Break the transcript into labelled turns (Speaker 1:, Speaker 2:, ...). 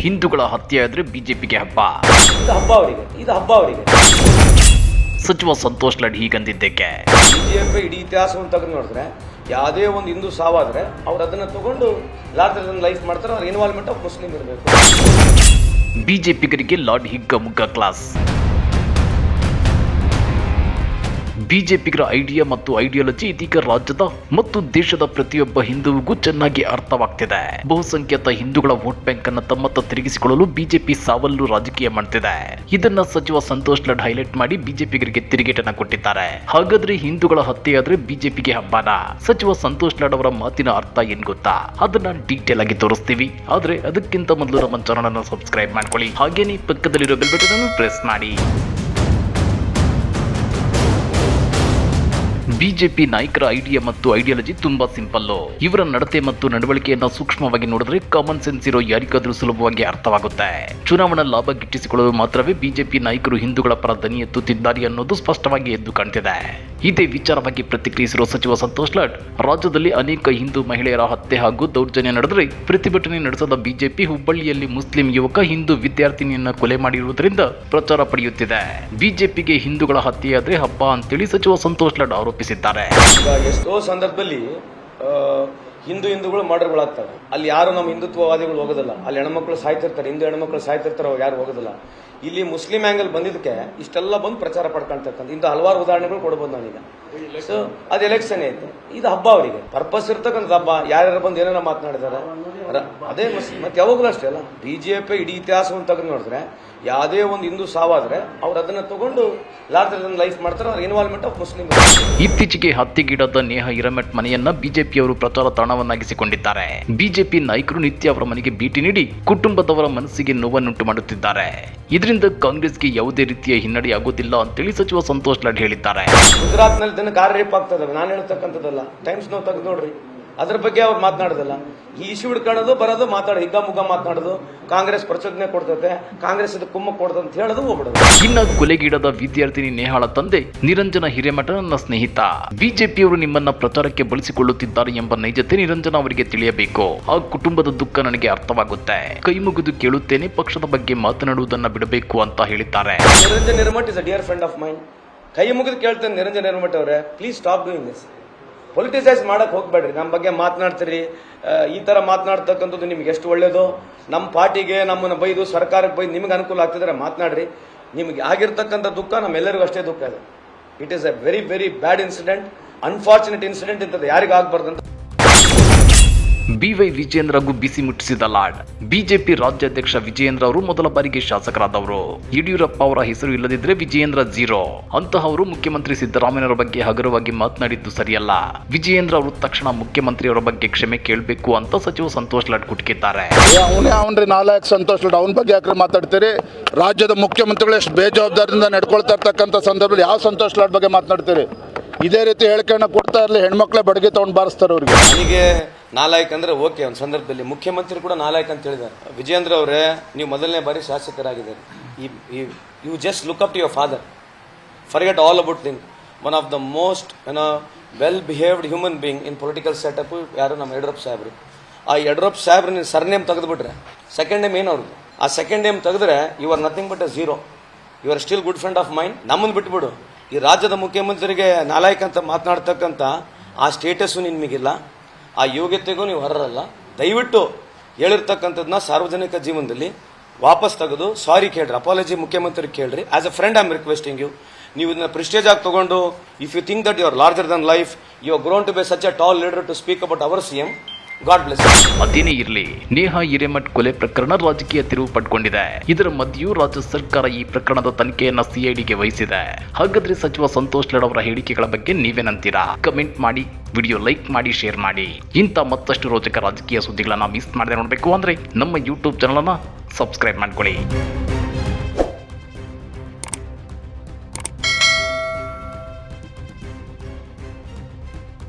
Speaker 1: ಹಿಂದೂಗಳ ಹತ್ಯೆ ಆದ್ರೆ ಬಿಜೆಪಿಗೆ ಹಬ್ಬ.
Speaker 2: ಇದು ಹಬ್ಬ ಅವರಿಗೆ.
Speaker 1: ಸಚಿವ ಸಂತೋಷ್ ಲಾಡ್ ಹೀಗಂದಿದ್ದಕ್ಕೆ
Speaker 2: ಬಿಜೆಪಿ ಇಡೀ ಇತಿಹಾಸವನ್ನು ತೆಗೆದು ನೋಡಿದ್ರೆ ಯಾವುದೇ ಒಂದು ಹಿಂದೂ ಸಾವಾದ್ರೆ ಅವ್ರು ಅದನ್ನ ತಗೊಂಡು ಲಾರ್ಜರ್ ದನ್ ಲೈಫ್ ಮಾಡ್ತಾರೆ. ಅವ್ರ ಇನ್ವಾಲ್ವ್ಮೆಂಟ್ ಆಫ್ ಮುಸ್ಲಿಂ ಇರಬೇಕು.
Speaker 1: ಬಿಜೆಪಿಗರಿಗೆ ಲಾರ್ಡ್ ಹಿಗ್ಗ ಕ್ಲಾಸ್. ಬಿಜೆಪಿಗರ ಐಡಿಯಾ ಮತ್ತು ಐಡಿಯಾಲಜಿ ಇದೀಗ ರಾಜ್ಯದ ಮತ್ತು ದೇಶದ ಪ್ರತಿಯೊಬ್ಬ ಹಿಂದೂವಿಗೂ ಚೆನ್ನಾಗಿ ಅರ್ಥವಾಗ್ತಿದೆ. ಬಹುಸಂಖ್ಯಾತ ಹಿಂದೂಗಳ ವೋಟ್ ಬ್ಯಾಂಕ್ ಅನ್ನು ತಮ್ಮತ್ತ ತಿರುಗಿಸಿಕೊಳ್ಳಲು ಬಿಜೆಪಿ ಸಾವಲ್ಲು ರಾಜಕೀಯ ಮಾಡ್ತಿದೆ. ಇದನ್ನ ಸಚಿವ ಸಂತೋಷ್ ಲಾಡ್ ಹೈಲೈಟ್ ಮಾಡಿ ಬಿಜೆಪಿಗರಿಗೆ ತಿರುಗೇಟನ್ನ ಕೊಟ್ಟಿದ್ದಾರೆ. ಹಾಗಾದ್ರೆ ಹಿಂದೂಗಳ ಹತ್ಯೆಯಾದ್ರೆ ಬಿಜೆಪಿಗೆ ಹಬ್ಬನ? ಸಚಿವ ಸಂತೋಷ್ ಲಾಡ್ ಅವರ ಮಾತಿನ ಅರ್ಥ ಏನ್ ಗೊತ್ತಾ? ಅದನ್ನ ಡೀಟೇಲ್ ಆಗಿ ತೋರಿಸ್ತೀವಿ. ಆದ್ರೆ ಅದಕ್ಕಿಂತ ಮೊದಲು ನಮ್ಮ ಚಾನಲ್ ಅನ್ನು ಸಬ್ಸ್ಕ್ರೈಬ್ ಮಾಡ್ಕೊಳ್ಳಿ. ಹಾಗೇನೇ ಪಕ್ಕದಲ್ಲಿರೋ ಬೆಲ್ ಬಟನ್ ಅನ್ನು ಪ್ರೆಸ್ ಮಾಡಿ. ಬಿಜೆಪಿ ನಾಯಕರ ಐಡಿಯಾ ಮತ್ತು ಐಡಿಯಾಲಜಿ ತುಂಬಾ ಸಿಂಪಲ್. ಇವರ ನಡತೆ ಮತ್ತು ನಡವಳಿಕೆಯನ್ನ ಸೂಕ್ಷ್ಮವಾಗಿ ನೋಡಿದ್ರೆ ಕಾಮನ್ ಸೆನ್ಸ್ ಇರೋ ಯಾರಿಗಾದ್ರೂ ಸುಲಭವಾಗಿ ಅರ್ಥವಾಗುತ್ತೆ. ಚುನಾವಣಾ ಲಾಭ ಗಿಟ್ಟಿಸಿಕೊಳ್ಳಲು ಮಾತ್ರವೇ ಬಿಜೆಪಿ ನಾಯಕರು ಹಿಂದೂಗಳ ಪರ ದನಿ ಎತ್ತುತ್ತಿದ್ದಾರೆ ಅನ್ನೋದು ಸ್ಪಷ್ಟವಾಗಿ ಎದ್ದು ಕಾಣ್ತಿದೆ. ಇದೇ ವಿಚಾರವಾಗಿ ಪ್ರತಿಕ್ರಿಯಿಸಿರುವ ಸಚಿವ ಸಂತೋಷ್ ಲಾಡ್, ರಾಜ್ಯದಲ್ಲಿ ಅನೇಕ ಹಿಂದೂ ಮಹಿಳೆಯರ ಹತ್ಯೆ ಹಾಗೂ ದೌರ್ಜನ್ಯ ನಡೆದರೆ ಪ್ರತಿಭಟನೆ ನಡೆಸದ ಬಿಜೆಪಿ ಹುಬ್ಬಳ್ಳಿಯಲ್ಲಿ ಮುಸ್ಲಿಂ ಯುವಕ ಹಿಂದೂ ವಿದ್ಯಾರ್ಥಿನಿಯನ್ನ ಕೊಲೆ ಮಾಡಿರುವುದರಿಂದ ಪ್ರಚಾರ ಪಡೆಯುತ್ತಿದೆ. ಬಿಜೆಪಿಗೆ ಹಿಂದೂಗಳ ಹತ್ಯೆಯಾದ್ರೆ ಹಬ್ಬ ಅಂತೇಳಿ ಸಚಿವ ಸಂತೋಷ್ ಲಾಡ್ ಆರೋಪಿಸಿದ್ದಾರೆ.
Speaker 2: ಎಷ್ಟೋ ಸಂದರ್ಭದಲ್ಲಿ ಹಿಂದೂಗಳು ಮರ್ಡರ್ಗಳಾಗ್ತವೆ. ಅಲ್ಲಿ ಯಾರು ನಮ್ಮ ಹಿಂದುತ್ವವಾದಿಗಳು ಹೋಗೋದಿಲ್ಲ. ಅಲ್ಲಿ ಹೆಣ್ಮಕ್ಳು ಸಾಯ್ತಿರ್ತಾರೆ, ಹಿಂದೂ ಹೆಣ್ಮಕ್ಳು ಸಾಯ್ತಿರ್ತಾರೆ, ಅವ್ರು ಯಾರು ಹೋಗೋದಿಲ್ಲ. ಇಲ್ಲಿ ಮುಸ್ಲಿಂ ಆಂಗಲ್ ಬಂದಿದ್ದಕ್ಕೆ ಇಷ್ಟೆಲ್ಲ ಬಂದು ಪ್ರಚಾರ ಪಡ್ಕೊಳ್ತಕ್ಕಂಥ ಇಂಥ ಹಲವಾರು ಉದಾಹರಣೆಗಳು ಕೊಡ್ಬೋದು ನಾನೀಗ. ಸೊ ಅದು ಎಲೆಕ್ಷನ್ ಐತೆ, ಇದು ಹಬ್ಬ ಅವರಿಗೆ. ಪರ್ಪಸ್ ಇರ್ತಕ್ಕಂಥ ಹಬ್ಬ. ಯಾರ್ಯಾರು ಬಂದು ಏನಾರ ಮಾತನಾಡಿದಾರೆ ಅದೇ ಮತ್ತೆ ಯಾವಾಗಲೂ ಅಷ್ಟೇ ಅಲ್ಲ. ಬಿಜೆಪಿ ಇಡೀ ಇತಿಹಾಸವನ್ನು ತೆಗೆದು ನೋಡಿದ್ರೆ ಯಾವುದೇ ಒಂದು ಹಿಂದೂ ಸಾವಾದ್ರೆ ಅವ್ರು ಅದನ್ನ ತಗೊಂಡು ಲಾರ್ಜರ್ ದನ್ ಲೈಫ್ ಮಾಡ್ತಾರೆ. ಅವ್ರ ಇನ್ವಾಲ್ವ್ಮೆಂಟ್ ಆಫ್ ಮುಸ್ಲಿಂ.
Speaker 1: ಇತ್ತೀಚೆಗೆ ಹತ್ಯೆಗೀಡಾದ ನೇಹಾ ಹಿರೇಮಠ್ ಮನೆಯನ್ನ ಬಿಜೆಪಿಯವರು ಪ್ರಚಾರ ತಾಣವನ್ನಾಗಿಸಿಕೊಂಡಿದ್ದಾರೆ. ಬಿಜೆಪಿ ನಾಯಕರು ನಿತ್ಯ ಅವರ ಮನೆಗೆ ಭೇಟಿ ನೀಡಿ ಕುಟುಂಬದವರ ಮನಸ್ಸಿಗೆ ನೋವನ್ನುಂಟು ಮಾಡುತ್ತಿದ್ದಾರೆ. ಇದರಿಂದ ಕಾಂಗ್ರೆಸ್ಗೆ ಯಾವುದೇ ರೀತಿಯ ಹಿನ್ನಡೆ ಆಗುವುದಿಲ್ಲ ಅಂತೇಳಿ ಸಚಿವ ಸಂತೋಷ್ ಲಾಡ್ ಹೇಳಿದ್ದಾರೆ.
Speaker 2: ಗುಜರಾತ್ ನಲ್ಲಿ ದಿನ ಕಾರ್ ರೇಪ್ ಆಗ್ತದೆ. ನಾನು ಹೇಳ್ತಕ್ಕಂಥದ್ದಲ್ಲ, ಟೈಮ್ಸ್ ನಾವು ತೆಗೆದು ನೋಡ್ರಿ, ಅದ್ರ ಬಗ್ಗೆ ಅವ್ರು ಮಾತನಾಡೋದಿಲ್ಲ. ಈ ಇಶ್ಯೂ ಹಿಡ್ಕೊಳ್ಳೋದು ಬರೋದು ಮಾತಾಡೋದು, ಹಿಗ್ಗ ಮಾತನಾಡೋದು, ಕಾಂಗ್ರೆಸ್ ಪ್ರಚೋದನೆ ಕೊಡ್ತದೆ, ಕಾಂಗ್ರೆಸ್ ಇದು ಕುಮ್ಮ ಕೊಡ್ತದೆ ಅಂತ ಹೇಳೋದು ಹೋಗ್ಬಿಡೋದು.
Speaker 1: ಇನ್ನ ಕೊಲೆಗೀಡಾದ ವಿದ್ಯಾರ್ಥಿನಿ ನೇಹಾಳ ತಂದೆ ನಿರಂಜನ ಹಿರೇಮಠ ನನ್ನ ಸ್ನೇಹಿತ. ಬಿಜೆಪಿಯವರು ನಿಮ್ಮನ್ನ ಪ್ರಚಾರಕ್ಕೆ ಬಳಸಿಕೊಳ್ಳುತ್ತಿದ್ದಾರೆ ಎಂಬ ನೈಜತೆ ನಿರಂಜನ ಅವರಿಗೆ ತಿಳಿಯಬೇಕು. ಆ ಕುಟುಂಬದ ದುಃಖ ನನಗೆ ಅರ್ಥವಾಗುತ್ತೆ. ಕೈ ಮುಗಿದು ಕೇಳುತ್ತೇನೆ, ಪಕ್ಷದ ಬಗ್ಗೆ ಮಾತನಾಡುವುದನ್ನ ಬಿಡಬೇಕು ಅಂತ ಹೇಳಿದ್ದಾರೆ.
Speaker 2: Niranjan Hiremath is a dear friend of main. ಕೈ ಮುಗಿದು ಕೇಳ್ತೇನೆ ನಿರಂಜನ್ ಹಿರೇಮಠ್ ಅವರೇ, please stop doing this. Politicise ಮಾಡಕ್ ಹೋಗ್ಬೇಡ್ರಿ. ನಮ್ಮ ಬಗ್ಗೆ ಮಾತನಾಡ್ತೀರಿ, ಈ ತರ ಮಾತನಾಡ್ತಕ್ಕಂಥದ್ದು ನಿಮ್ಗೆ ಎಷ್ಟು ಒಳ್ಳೇದು. ನಮ್ಮ ಪಾರ್ಟಿಗೆ ನಮ್ಮನ್ನ ಬೈದು ಸರ್ಕಾರಕ್ಕೆ ಬೈದು ನಿಮ್ಗೆ ಅನುಕೂಲ ಆಗ್ತಿದ್ರೆ ಮಾತನಾಡ್ರಿ. ನಿಮ್ಗೆ ಆಗಿರ್ತಕ್ಕಂಥ ದುಃಖ ನಮ್ಮೆಲ್ಲರಿಗೂ ಅಷ್ಟೇ ದುಃಖ ಇದೆ. It is A very very bad incident, unfortunate incident. ಇಂಥದ್ದು ಯಾರಿಗೂ ಆಗ್ಬಾರ್ದಂತ
Speaker 1: ಬಿವೈ ವಿಜಯೇಂದ್ರ ಹಾಗೂ ಬಿಸಿ ಮುಟ್ಟಿಸಿದ ಲಾಡ್. ಬಿಜೆಪಿ ರಾಜ್ಯಾಧ್ಯಕ್ಷ ವಿಜಯೇಂದ್ರ ಅವರು ಮೊದಲ ಬಾರಿಗೆ ಶಾಸಕರಾದವರು. ಯಡಿಯೂರಪ್ಪ ಅವರ ಹೆಸರು ಇಲ್ಲದಿದ್ರೆ ವಿಜಯೇಂದ್ರ ಝೀರೋ. ಅಂತಹವರು ಮುಖ್ಯಮಂತ್ರಿ ಸಿದ್ದರಾಮಯ್ಯರ ಬಗ್ಗೆ ಹಗುರವಾಗಿ ಮಾತನಾಡಿದ್ದು ಸರಿಯಲ್ಲ. ವಿಜಯೇಂದ್ರ ಅವರು ತಕ್ಷಣ ಮುಖ್ಯಮಂತ್ರಿಯವರ ಬಗ್ಗೆ ಕ್ಷಮೆ ಕೇಳಬೇಕು ಅಂತ ಸಚಿವ ಸಂತೋಷ್ ಲಾಡ್ ಕುಟುಕಿದ್ದಾರೆ.
Speaker 3: ಅವನ್ರಿ ನಾಲಾಯಕ್ ಸಂತೋಷ್ ಲಾಡ್, ಅವನ ಬಗ್ಗೆ ಯಾಕ್ರೆ ಮಾತಾಡ್ತೀರಿ? ರಾಜ್ಯದ ಮುಖ್ಯಮಂತ್ರಿಗಳು ಎಷ್ಟು ಬೇಜವಾಬ್ದಾರಿಯಿಂದ ನಡ್ಕೊಳ್ತಾ ಇರ್ತಕ್ಕಂಥ ಸಂದರ್ಭದಲ್ಲಿ ಯಾವ ಸಂತೋಷ್ ಲಾಡ್ ಬಗ್ಗೆ ಮಾತನಾಡ್ತೀರಿ? ಇದೇ ರೀತಿ ಹೇಳಿಕೆಯನ್ನು ಕೊಡ್ತಾ ಇರಲಿ, ಹೆಣ್ಮಕ್ಳೇ ಬಡಗಿ ತಗೊಂಡು ಬಾರಿಸ್ತಾರೆ ಅವ್ರಿಗೆ.
Speaker 2: ನನಗೆ ನಾಲಾಯಕ್ ಅಂದ್ರೆ ಓಕೆ, ಒಂದು ಸಂದರ್ಭದಲ್ಲಿ ಮುಖ್ಯಮಂತ್ರಿ ಕೂಡ ನಾಲಾಯಕ್ ಅಂತ ಹೇಳಿದ್ದಾರೆ. ವಿಜಯೇಂದ್ರ ಅವರೇ, ನೀವು ಮೊದಲನೇ ಬಾರಿ ಶಾಸಕರಾಗಿದ್ದಾರೆ. You just look up to your father, forget all about thing. One of the most well behaved human being in political setup ಯಾರು? ನಮ್ಮ ಯಡಿಯೂರಪ್ಪ ಸಾಹೇಬ್ರು. ಆ ಯಡಿಯೂರಪ್ಪ ಸಾಹೇಬ್ರ ನೀವು ಸರ್ನೇಮ್ ತೆಗೆದುಬಿಟ್ರೆ ಸೆಕೆಂಡ್ ನೇಮ್ ಏನು ಅವ್ರದ್ದು? ಆ ಸೆಕೆಂಡ್ ನೇಮ್ ತೆಗೆದ್ರೆ you are nothing but a zero. You are still good friend of mind. ನಮ್ಮನ್ನು ಬಿಟ್ಬಿಡು. ಈ ರಾಜ್ಯದ ಮುಖ್ಯಮಂತ್ರಿಗೆ ನಾಲಾಯಕ್ ಅಂತ ಮಾತನಾಡ್ತಕ್ಕಂಥ ಆ ಸ್ಟೇಟಸ್ಸು ನಿಮಗಿಲ್ಲ, ಆ ಯೋಗ್ಯತೆಗೂ ನೀವು ಹೊರರಲ್ಲ. ದಯವಿಟ್ಟು ಹೇಳಿರ್ತಕ್ಕಂಥದ್ದನ್ನ ಸಾರ್ವಜನಿಕ ಜೀವನದಲ್ಲಿ ವಾಪಸ್ ತೆಗೆದು ಸಾರಿ ಕೇಳ್ರಿ, ಅಪಾಲಜಿ ಮುಖ್ಯಮಂತ್ರಿ ಕೇಳ್ರಿ. As a friend I am requesting you. ನೀವು ಇದನ್ನ ಪ್ರೆಸ್ಟೇಜ್ ಆಗಿ ತಗೊಂಡು, if you think that you are larger than life, you are grown to be such a tall leader to speak about our CM. God bless.
Speaker 1: ಅದೇನೇ ಇರಲಿ, ನೇಹಾ ಹಿರೇಮಠ್ ಕೊಲೆ ಪ್ರಕರಣ ರಾಜಕೀಯ ತಿರುವು ಪಡ್ಕೊಂಡಿದೆ. ಇದರ ಮಧ್ಯೆಯೂ ರಾಜ್ಯ ಸರ್ಕಾರ ಈ ಪ್ರಕರಣದ ತನಿಖೆಯನ್ನ ಸಿಐಡಿಗೆ ವಹಿಸಿದೆ. ಹಾಗಾದ್ರೆ ಸಚಿವ ಸಂತೋಷ್ ಲಾಡ್ ಅವರ ಹೇಳಿಕೆಗಳ ಬಗ್ಗೆ ನೀವೇನಂತೀರಾ? ಕಮೆಂಟ್ ಮಾಡಿ, ವಿಡಿಯೋ ಲೈಕ್ ಮಾಡಿ, ಶೇರ್ ಮಾಡಿ. ಇಂಥ ಮತ್ತಷ್ಟು ರೋಚಕ ರಾಜಕೀಯ ಸುದ್ದಿಗಳನ್ನ ಮಿಸ್ ಮಾಡದೆ ನೋಡಬೇಕು ಅಂದ್ರೆ ನಮ್ಮ ಯೂಟ್ಯೂಬ್ ಚಾನಲ್ ಅನ್ನ ಸಬ್ಸ್ಕ್ರೈಬ್ ಮಾಡ್ಕೊಳ್ಳಿ.